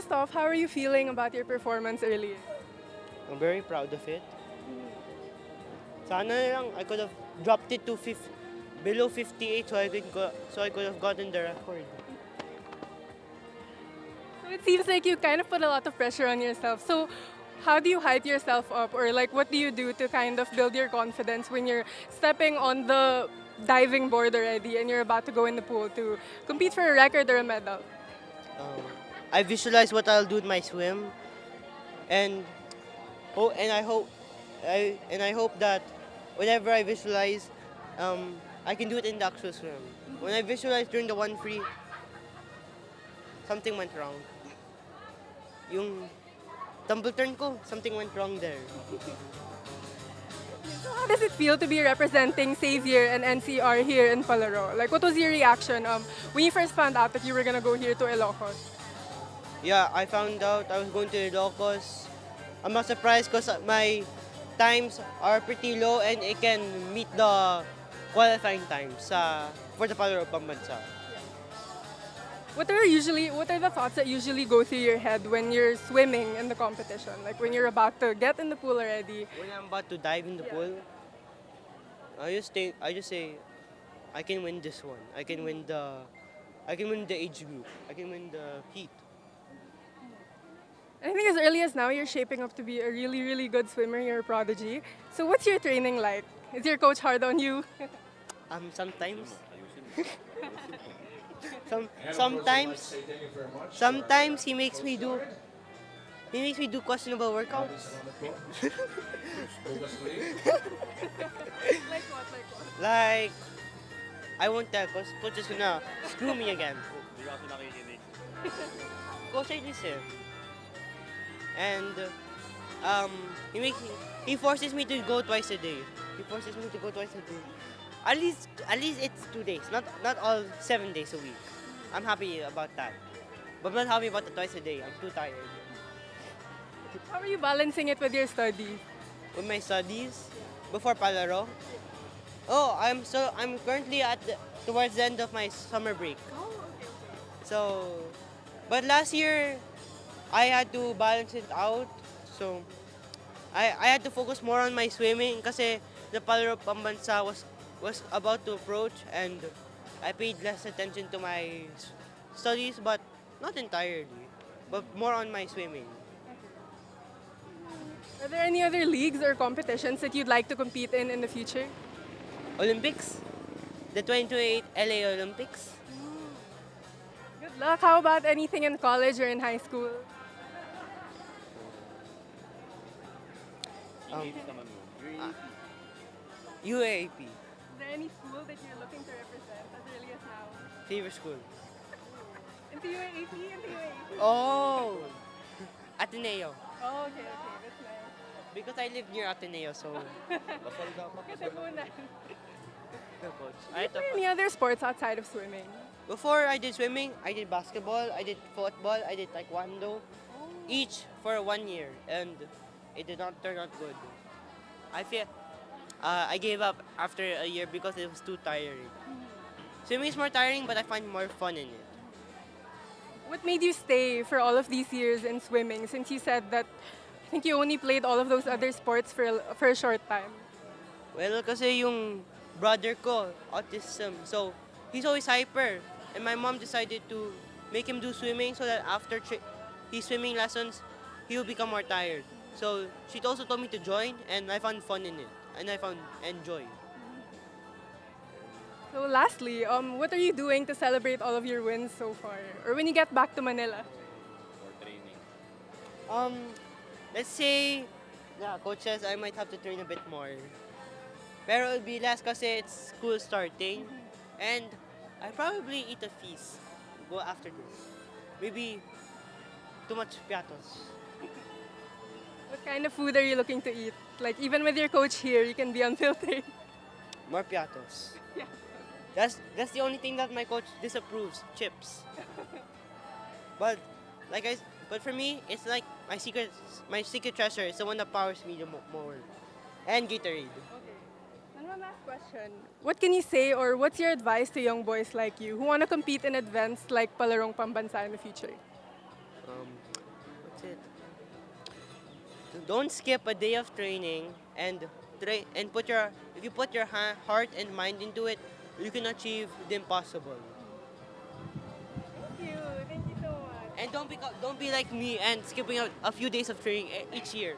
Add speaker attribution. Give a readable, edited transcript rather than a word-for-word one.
Speaker 1: first off, how are you feeling about your performance earlier?
Speaker 2: I'm very proud of it. Sana lang I could have dropped it to below 58 so I could have gotten the record.
Speaker 1: So it seems like you kind of put a lot of pressure on yourself. So how do you hype yourself up, or like what do you do to kind of build your confidence when you're stepping on the diving board already and you're about to go in the pool to compete for a record or a medal?
Speaker 2: Um, I visualize what I'll do with my swim, and I hope that whenever I visualize, I can do it in the actual swim. When I visualize during the one free, something went wrong. Yung tumble turn ko, something went wrong there.
Speaker 1: So how does it feel to be representing Xavier and NCR here in Palarong? Like, what was your reaction when you first found out that you were gonna go here to Ilocos?
Speaker 2: Yeah, I found out I was going to Ilocos. I'm not surprised because my times are pretty low and it can meet the qualifying times for the Palarong Pambansa.
Speaker 1: What are the thoughts that usually go through your head when you're swimming in the competition? Like when you're about to get in the pool already?
Speaker 2: When I'm about to dive in the pool, I just say, I can win this one. I can win the age group. I can win the heat.
Speaker 1: I think as early as now, you're shaping up to be a really, really good swimmer. You're a prodigy. So what's your training like? Is your coach hard on you?
Speaker 2: Sometimes. Sometimes. Sometimes he makes me do questionable workouts.
Speaker 1: Like what? Like what?
Speaker 2: Like, I won't tell because coach is gonna screw me again. Coach, I listen. And he forces me to go twice a day. At least it's 2 days, not all 7 days a week. I'm happy about that. But I'm not happy about the twice a day. I'm too tired.
Speaker 1: How are you balancing it with your studies?
Speaker 2: With my studies, before Palaro. Oh, I'm currently towards the end of my summer break.
Speaker 1: Oh, okay.
Speaker 2: So, but last year, I had to balance it out. So, I had to focus more on my swimming kasi the Palarong Pambansa was about to approach and I paid less attention to my studies, but not entirely, but more on my swimming.
Speaker 1: Are there any other leagues or competitions that you'd like to compete in the future?
Speaker 2: Olympics, the 2028 LA Olympics.
Speaker 1: Good luck. How about anything in college or in high school?
Speaker 2: Um, UAAP,
Speaker 1: Is there any school that you're looking to represent as early as now?
Speaker 2: favorite school.
Speaker 1: Into UAAP? Into UAAP?
Speaker 2: Oh, Ateneo.
Speaker 1: Oh, okay. That's nice.
Speaker 2: Because I live near Ateneo, so.
Speaker 1: Katapunan.
Speaker 2: No, coach.
Speaker 1: Do you play any other sports outside of swimming?
Speaker 2: Before I did swimming, I did basketball, I did football, I did taekwondo, each for 1 year, and it did not turn out good. I gave up after a year because it was too tiring. Swimming is more tiring, but I find more fun in it.
Speaker 1: What made you stay for all of these years in swimming, since you said that I think you only played all of those other sports for a short time?
Speaker 2: Well, kasi yung brother ko, autism, so he's always hyper. And my mom decided to make him do swimming so that after his swimming lessons, he will become more tired. So she also told me to join, and I found fun in it, and I found enjoy.
Speaker 1: So lastly, what are you doing to celebrate all of your wins so far? Or when you get back to Manila?
Speaker 2: Let's say, yeah, coach says I might have to train a bit more. Pero it'll be less kasi it's school starting, and I probably eat a feast. Go after this. Maybe too much piatos.
Speaker 1: What kind of food are you looking to eat? Like even with your coach here, you can be unfiltered.
Speaker 2: More piatos.
Speaker 1: Yeah.
Speaker 2: That's the only thing that my coach disapproves. Chips. But but for me, it's like my secret treasure is the one that powers me the more. And Gatorade.
Speaker 1: Okay. And one last question. What can you say, or what's your advice to young boys like you who want to compete in events like Palarong Pambansa in the future?
Speaker 2: it. Don't skip a day of training and if you put your heart and mind into it, you can achieve the impossible.
Speaker 1: Thank you so much.
Speaker 2: And don't be like me and skipping a few days of training each year.